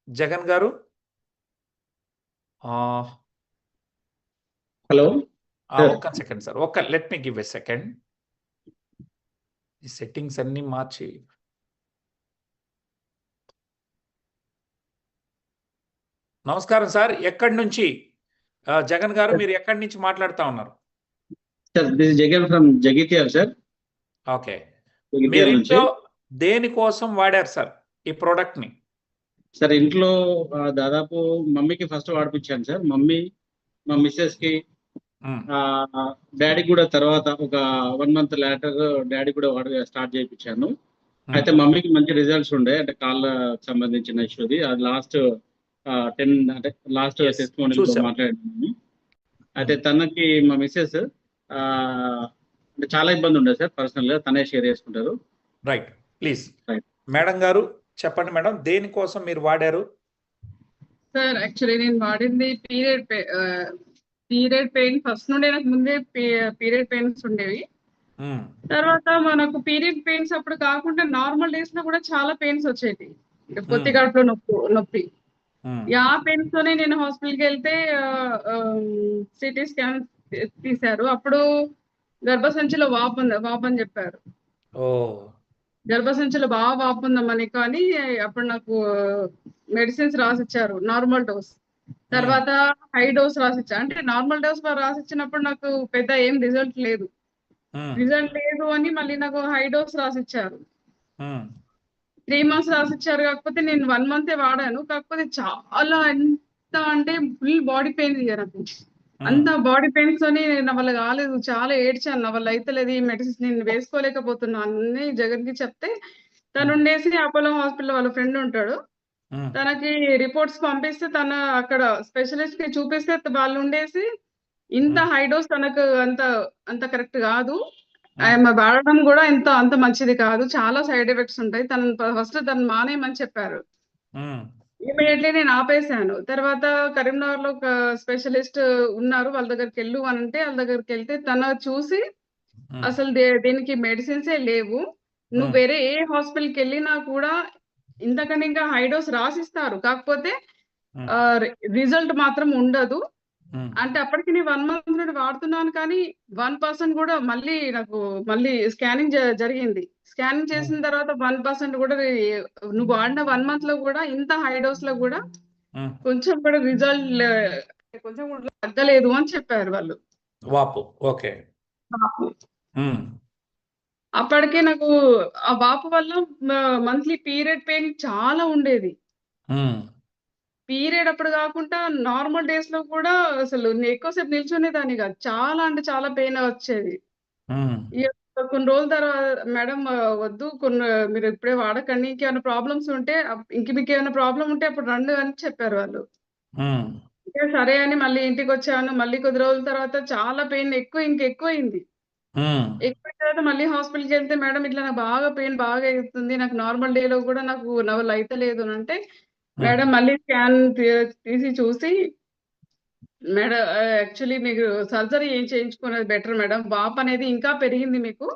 జగన్ గారు. Hello sir. ఒక్క second sir, let me give a second. ఈ సెట్టింగ్స్ అన్ని మార్చి. నమస్కారం సార్, ఎక్కడి నుంచి జగన్ గారు, మీరు ఎక్కడి నుంచి మాట్లాడుతా ఉన్నారు? Sir this Jagan from Jagtial sir. Okay, Jagtial మీరు నుంచి. ఇంట్లో దేనికోసం వాడారు సార్ ఈ ప్రోడక్ట్ ని? సార్ ఇంట్లో దాదాపు మమ్మీకి ఫస్ట్ వాడిపించాను సార్. మమ్మీ, మా మిస్సెస్ కి, డాడీ కూడా తర్వాత ఒక 1 month లేటర్ డాడీ కూడా స్టార్ట్ చేయించాను. అయితే మమ్మీకి మంచి రిజల్ట్స్ ఉండే, అంటే కాళ్ళ సంబంధించిన ఇష్యూది. అది లాస్ట్ 10 అంటే లాస్ట్ టెస్టిమోనియల్ మాట్లాడాను. అయితే తనకి మా మిస్సెస్ అంటే చాలా ఇబ్బంది ఉండే సార్. పర్సనల్ గా తనే షేర్ చేసుకుంటారు. రైట్, ప్లీజ్ మేడం గారు చెప్పండి మేడం, దేనికోసం మీరు వాడారు? సార్ యాక్చువల్లీ నేను వాడింది పీరియడ్ పెయిన్. ఫస్ట్ నుండి నాకు ముందే పీరియడ్ పెయిన్స్ ఉండేవి. తర్వాత మనకు పీరియడ్ పెయిన్స్ అప్పుడు కాకుండా నార్మల్ డేస్ లో కూడా చాలా పెయిన్స్ వచ్చేది, పొత్తి కడుపులో నొప్పి. ఆ పెయిన్స్ తోనే నేను హాస్పిటల్కి వెళ్తే సిటీ స్కాన్ తీశారు. అప్పుడు గర్భసంచిలో వాపు అని చెప్పారు. గర్భసంచిలో బాగా వాపు ఉందమ్మని, కానీ అప్పుడు నాకు మెడిసిన్స్ రాసిచ్చారు, నార్మల్ డోస్. తర్వాత హై డోస్ రాసిచ్చారు. అంటే నార్మల్ డోస్ రాసిచ్చినప్పుడు నాకు పెద్ద ఏం రిజల్ట్ లేదు అని మళ్ళీ నాకు హై డోస్ రాసిచ్చారు. 3 months రాసిచ్చారు. కాకపోతే నేను 1 month వాడాను. కాకపోతే చాలా ఎంత అంటే ఫుల్ బాడీ పెయిన్ నాకు. అంత బాడీ పెయిన్స్ తోని నా వల్ల కాలేదు, చాలా ఏడ్చాను. నా వల్ల అయితే లేదు, ఈ మెడిసిన్స్ నేను వేసుకోలేకపోతున్నాను అని జగన్ కి చెప్తే తను ఉండేసి అపోలో హాస్పిటల్ వాళ్ళ ఫ్రెండ్ ఉంటాడు, తనకి రిపోర్ట్స్ పంపిస్తే తన అక్కడ స్పెషలిస్ట్ కి చూపిస్తే వాళ్ళు ఉండేసి ఇంత హై డోస్ తనకు అంత కరెక్ట్ కాదు, వాడడం కూడా అంత మంచిది కాదు, చాలా సైడ్ ఎఫెక్ట్స్ ఉంటాయి, ఫస్ట్ తను మానేయమని చెప్పారు. ఇమీడియట్లీ నేను ఆపేశాను. తర్వాత కరీంనగర్ లో ఒక స్పెషలిస్ట్ ఉన్నారు, వాళ్ళ దగ్గరికి వెళ్ళు అని అంటే వాళ్ళ దగ్గరికి వెళ్తే తన చూసి అసలు దీనికి మెడిసిన్సే లేవు, నువ్వు వేరే ఏ హాస్పిటల్కి వెళ్ళినా కూడా ఇంతకన్నా ఇంకా హై డోస్ రాసిస్తారు, కాకపోతే రిజల్ట్ మాత్రం ఉండదు అంటే. అప్పటికి నేను 1 month నుండి వాడుతున్నాను, కానీ 1% కూడా మళ్ళీ స్కానింగ్ జరిగింది. స్కానింగ్ చేసిన తర్వాత 1% కూడా నువ్వు వాడిన 1 month లో కూడా ఇంత హై డోస్ లో కూడా కొంచెం కూడా రిజల్ట్ కొంచెం కూడా తగ్గలేదు అని చెప్పారు వాళ్ళు. వాపు. ఓకే. అప్పటికే నాకు ఆ వాపు వల్ల మంత్లీ పీరియడ్ పెయిన్ చాలా ఉండేది. పీరియడ్ అప్పుడు కాకుండా నార్మల్ డేస్ లో కూడా అసలు ఎక్కువసేపు నిల్చునేదాన్ని కాదు, చాలా అంటే చాలా పెయిన్ వచ్చేది. కొన్ని రోజుల తర్వాత మేడం వద్దు, మీరు ఇప్పుడే వాడకండి, ఇంకేమైనా ప్రాబ్లమ్స్ ఉంటే మీకు ఏమైనా ప్రాబ్లం ఉంటే అప్పుడు రండి అని చెప్పారు వాళ్ళు. సరే అని మళ్ళీ ఇంటికి వచ్చాను. మళ్ళీ కొద్ది రోజుల తర్వాత చాలా పెయిన్ ఎక్కువైంది. ఎక్కువ తర్వాత మళ్ళీ హాస్పిటల్కి వెళ్తే మేడం ఇట్లా నాకు బాగా పెయిన్ బాగా అవుతుంది, నాకు నార్మల్ డే లో కూడా నాకు నా వల్ల అయితే లేదు అని అంటే మేడం మళ్ళీ స్కాన్ తీసి చూసి, మేడం యాక్చువల్లీ మీకు సర్జరీ ఏం చేయించుకునేది బెటర్ మేడం, వాపు అనేది ఇంకా పెరిగింది, మీకు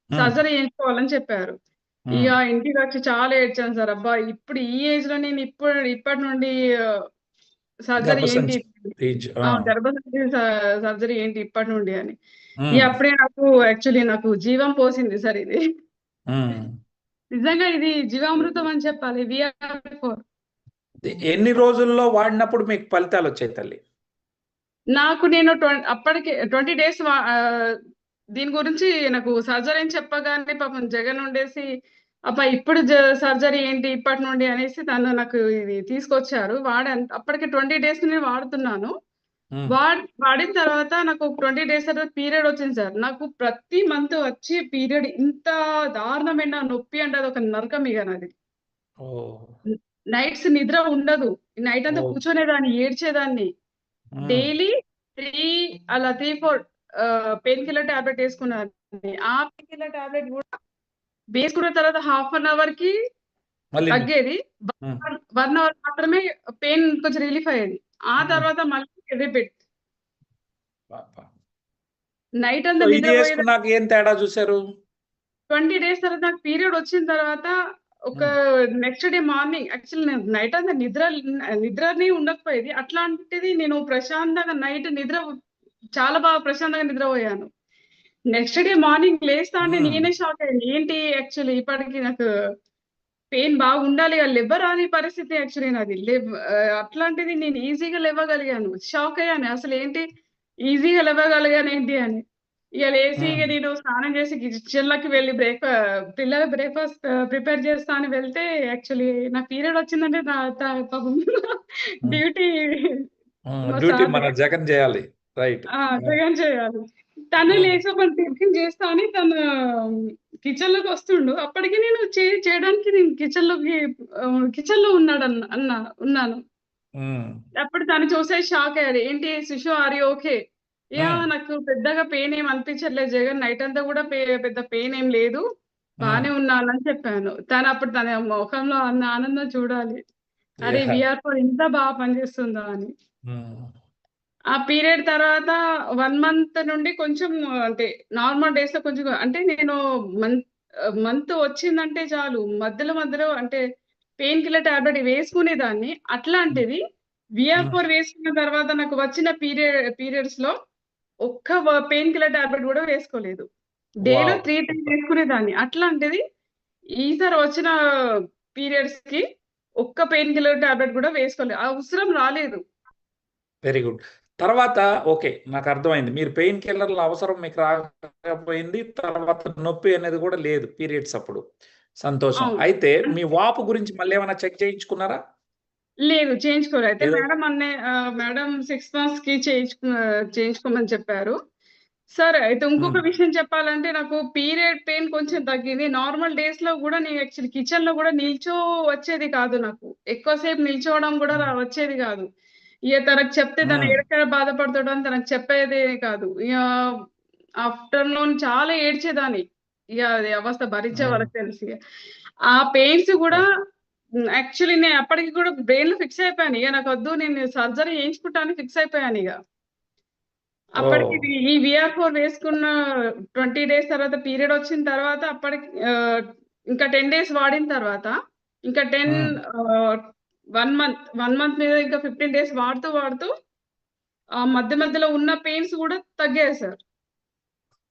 సర్జరీ చేయించుకోవాలని చెప్పారు. ఇక ఇంటికి వచ్చి చాలా ఏడ్చాను సార్. అబ్బా, ఇప్పుడు ఈ ఏజ్ లో నేను ఇప్పటి నుండి సర్జరీ ఏంటి, గర్భసంచి సర్జరీ ఏంటి ఇప్పటి నుండి అని. అప్పుడే నాకు జీవం పోసింది సార్ ఇది. నిజంగా ఇది జీవామృతం అని చెప్పాలి. ఎన్ని రోజుల్లో వాడినప్పుడు మీకు ఫలితాలు వచ్చాయి తల్లి? నాకు నేను అప్పటికి 20 days దీని గురించి నాకు సర్జరీ అని చెప్పగానే పాపం జగన్ ఉండేసి అబ్బా ఇప్పుడు సర్జరీ ఏంటి ఇప్పటి నుండి అనేసి తను నాకు ఇది తీసుకొచ్చారు. అప్పటికి 20 days నేను వాడుతున్నాను. వాడిన తర్వాత నాకు 20 days తర్వాత పీరియడ్ వచ్చింది సార్. నాకు ప్రతి మంత్ వచ్చి పీరియడ్ ఇంత దారుణమైన నొప్పి అంటే అది ఒక నరకం ఇక నాది. నైట్స్ నిద్ర ఉండదు, నైట్ అంతా కూర్చొనేదాన్ని, ఏడ్చేదాన్ని. డైలీ 3-4 పెయిన్ కిల్లర్ టాబ్లెట్ వేసుకున్నాను. ఆ పెయిన్ కిల్లర్ టాబ్లెట్ కూడా వేసుకున్న తర్వాత 1/2 hour కి తగ్గేది, 1 hour మాత్రమే పెయిన్ కొంచెం రిలీఫ్ అయ్యేది. ఆ తర్వాత మళ్ళీ రిపీట్. నైట్ అంతా నిద్ర. ఏం తేడా చూసారు? 20 days తర్వాత నాకు పీరియడ్ వచ్చిన తర్వాత ఒక నెక్స్ట్ డే మార్నింగ్ యాక్చువల్లీ నేను నైట్ అంతా నిద్రనే ఉండకపోయేది. అట్లాంటిది నేను ప్రశాంతంగా నైట్ చాలా బాగా ప్రశాంతంగా నిద్రపోయాను. నెక్స్ట్ డే మార్నింగ్ లేస్తా అంటే నేనే షాక్ అయ్యాను. ఏంటి యాక్చువల్లీ ఇప్పటికి నాకు పెయిన్ బాగుండాలి కదా, లెవ్వరాని పరిస్థితి యాక్చువల్లీ నాది. అట్లాంటిది నేను ఈజీగా లేవగలిగాను. షాక్ అయ్యాను. అసలు ఏంటి ఈజీగా లేవగలిగాను ఏంటి అని. ఇక లేసి ఇక నేను స్నానం చేసి కిచెన్‌లోకి వెళ్ళి పిల్లల బ్రేక్‌ఫాస్ట్ ప్రిపేర్ చేస్తా అని వెళ్తే యాక్చువల్లీ నాకు పీరియడ్ వచ్చిందంటే నా పాపం డ్యూటీ డ్యూటీ మన జగన్ చేయాలి. రైట్. జగన్ చేయాలి. తను లేచి ఒక టిఫిన్ చేస్తా అని తను కిచెన్ లోకి వస్తుండు. అప్పటికి నేను చేయడానికి నేను కిచెన్ లో ఉన్నాను. అప్పుడు తను చూసే షాక్ అయ్యాడు. ఏంటి శిశు ఆర్ యు ఓకే? యా నాకు పెద్దగా పెయిన్ ఏం అనిపించట్లేదు జగన్, నైట్ అంతా కూడా పెద్ద పెయిన్ ఏం లేదు, బానే ఉన్నాను అని చెప్పాను. అప్పుడు తన ముఖంలో అన్న ఆనందం చూడాలి. అరే VR4 ఇంత బాగా పనిచేస్తుందా అని. ఆ పీరియడ్ తర్వాత 1 మంత్ నుండి కొంచెం అంటే నార్మల్ డేస్ లో కొంచెం అంటే నేను మంత్ వచ్చిందంటే చాలు మధ్యలో అంటే పెయిన్ కిల్లర్ టాబ్లెట్ వేసుకునేదాన్ని. అట్లాంటిది VR4 వేసుకున్న తర్వాత నాకు వచ్చిన పీరియడ్స్ లో ఒక్క పెయిన్ కిల్లర్ టాబ్లెట్ కూడా వేసుకోలేదు. డేలో 3 టైమ్స్ వేసుకునేదాన్ని. అట్లాంటిది ఈసారి వచ్చిన పీరియడ్స్ కి ఒక్క పెయిన్ కిల్లర్ టాబ్లెట్ కూడా వేసుకోలేదు. అవసరం రాలేదు. Very good. తర్వాత ఓకే, నాకు అర్థమైంది. మీరు పెయిన్ కిల్లర్ల అవసరం మీకు రాకపోయింది. తర్వాత నొప్పి అనేది కూడా లేదు పీరియడ్స్ అప్పుడు. సంతోషం. అయితే మీ వాపు గురించి మళ్ళీ ఏమైనా చెక్ చేయించుకున్నారా? లేదు, చేయించుకోలేదు. అయితే మేడం 6 మంత్స్ కి చేయించుకోమని చెప్పారు. సరే, అయితే ఇంకొక విషయం చెప్పాలంటే నాకు పీరియడ్ పెయిన్ కొంచెం తగ్గింది. నార్మల్ డేస్ లో కూడా నేను యాక్చువల్లీ కిచెన్ లో కూడా వచ్చేది కాదు. నాకు ఎక్కువసేపు నిల్చోవడం కూడా వచ్చేది కాదు. ఇక తనకు చెప్తే తను ఎక్కడ బాధపడతాడు అని తనకు చెప్పేదే కాదు. ఇక ఆఫ్టర్నూన్ చాలా ఏడ్చేదాన్ని. ఇక అది అవస్థ భరించే వాళ్ళకి తెలిసి ఆ పెయిన్స్ కూడా యాక్చువల్లీ నేను అప్పటికి కూడా బ్రెయిన్ లో ఫిక్స్ అయిపోయాను. ఇక నాకు వద్దు, నేను సర్జరీ చేయించుకుంటాను ఫిక్స్ అయిపోయాను. ఇక అప్పటికి ఈ VR4 వేసుకున్న 20 డేస్ తర్వాత పీరియడ్ వచ్చిన తర్వాత అప్పటికి ఇంకా 10 డేస్ వాడిన తర్వాత ఇంకా 1 మంత్ మీద ఇంకా 15 డేస్ వాడుతూ మధ్యలో ఉన్న పెయిన్స్ కూడా తగ్గాయి sir.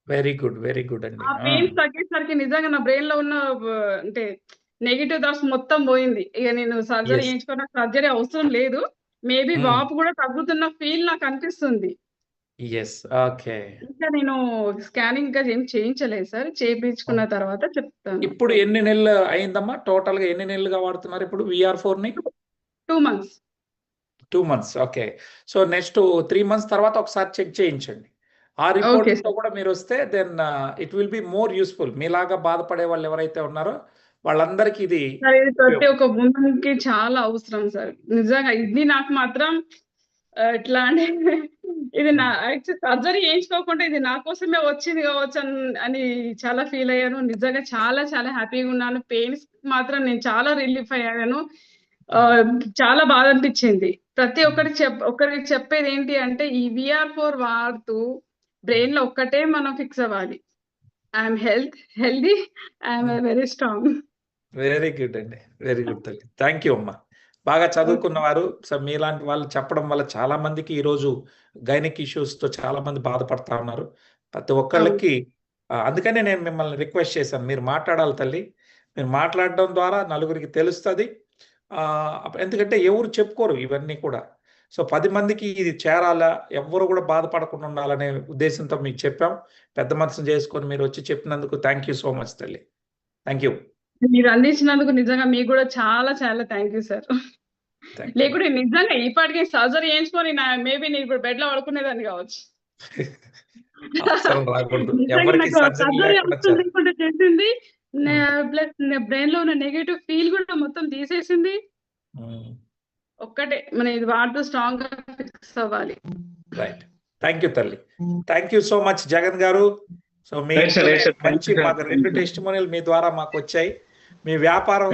Very good, very good అండి. ఆ పెయిన్స్ తగ్గేసరికి నిజంగా నా బ్రెయిన్ లో ఉన్న అంటే నెగిటివ్ థాట్స్ మొత్తం పోయింది. ఇక నేను సర్జరీ చేయించుకున్న సర్జరీ అవసరం లేదు. మేబీ వాపు కూడా తగ్గుతున్న ఫీల్ నాకు అనిపిస్తుంది. ఓకే. ఇంకా నేను స్కానింగ్ ఇంకా ఏం చేయించలేదు సార్. చేయించుకున్న తర్వాత చెప్తాను. ఇప్పుడు ఎన్ని నెలలు అయిందమ్మా? టోటల్ గా ఎన్ని నెలలుగా వాడుతున్నారు ఇప్పుడు VR4 ని? 2 months. 2 months. Okay. So next 3 months తర్వాత ఒకసారి చెక్ చేయించండి. ఆ రిపోర్ట్ తో కూడా మీరు వస్తే then it will be more useful. మీలాగా బాధపడే వాళ్ళు ఎవరైతే ఉన్నారో వాళ్ళందరికీ ఇది ప్రతి ఒక్క ఉమెన్ కి చాలా అవసరం సార్. నిజంగా ఇది నాకు మాత్రం ఎట్లా అంటే ఇది నా సర్జరీ చేయించుకోకుండా ఇది నా కోసమే వచ్చింది కావచ్చు అని చాలా ఫీల్ అయ్యాను. నిజంగా చాలా చాలా హ్యాపీగా ఉన్నాను. పెయిన్స్ మాత్రం నేను చాలా రిలీఫ్ అయ్యాను. చాలా బాధ అనిపించింది. ప్రతి ఒక్కరికి చెప్పేది ఏంటి అంటే ఈ VR4 వాడుతూ బ్రెయిన్ లో ఒక్కటే మనం ఫిక్స్ అవ్వాలి. I'm healthy, I'm very strong. Very good అండి. వెరీ గుడ్ తల్లి. థ్యాంక్ యూ అమ్మా. బాగా చదువుకున్నవారు. సో మీలాంటి వాళ్ళు చెప్పడం వల్ల చాలా మందికి ఈరోజు గైనిక్ ఇష్యూస్ తో చాలా మంది బాధపడతా ఉన్నారు. ప్రతి ఒక్కళ్ళకి అందుకనే నేను మిమ్మల్ని రిక్వెస్ట్ చేశాను, మీరు మాట్లాడాలి తల్లి. మీరు మాట్లాడడం ద్వారా నలుగురికి తెలుస్తుంది. ఎందుకంటే ఎవరు చెప్పుకోరు ఇవన్నీ కూడా. సో 10 మందికి ఇది చేరాలా, ఎవ్వరు కూడా బాధపడకుండా ఉండాలనే ఉద్దేశంతో మీకు చెప్పాం. పెద్ద మనసు చేసుకొని మీరు వచ్చి చెప్పినందుకు థ్యాంక్ యూ సో మచ్ తల్లి. Thank you. మీరు అందించినందుకు నిజంగా మీకు కూడా చాలా చాలా థ్యాంక్ యూ సార్. లేకుంటే నిజంగా ఇప్పటికే సర్జరీ చేయించుకొని మేబీ నేను ఇప్పుడు బెడ్ లో పడుకునేదాన్ని కావచ్చు. చేసింది ప్లస్ బ్రెయిన్ లో ఉన్న నెగటివ్ ఫీల్ కూడా మొత్తం తీసేసింది. ఒక్కటే మన ఇది వాడుతూ స్ట్రాంగ్ గా ఫిక్స్ అవ్వాలి. రైట్. థ్యాంక్ యూ తల్లి. Thank you so much Jagan గారు. సో మీ మంచి 2 టెస్టిమోనియల్ మీ ద్వారా మాకు వచ్చాయి. మీ వ్యాపారం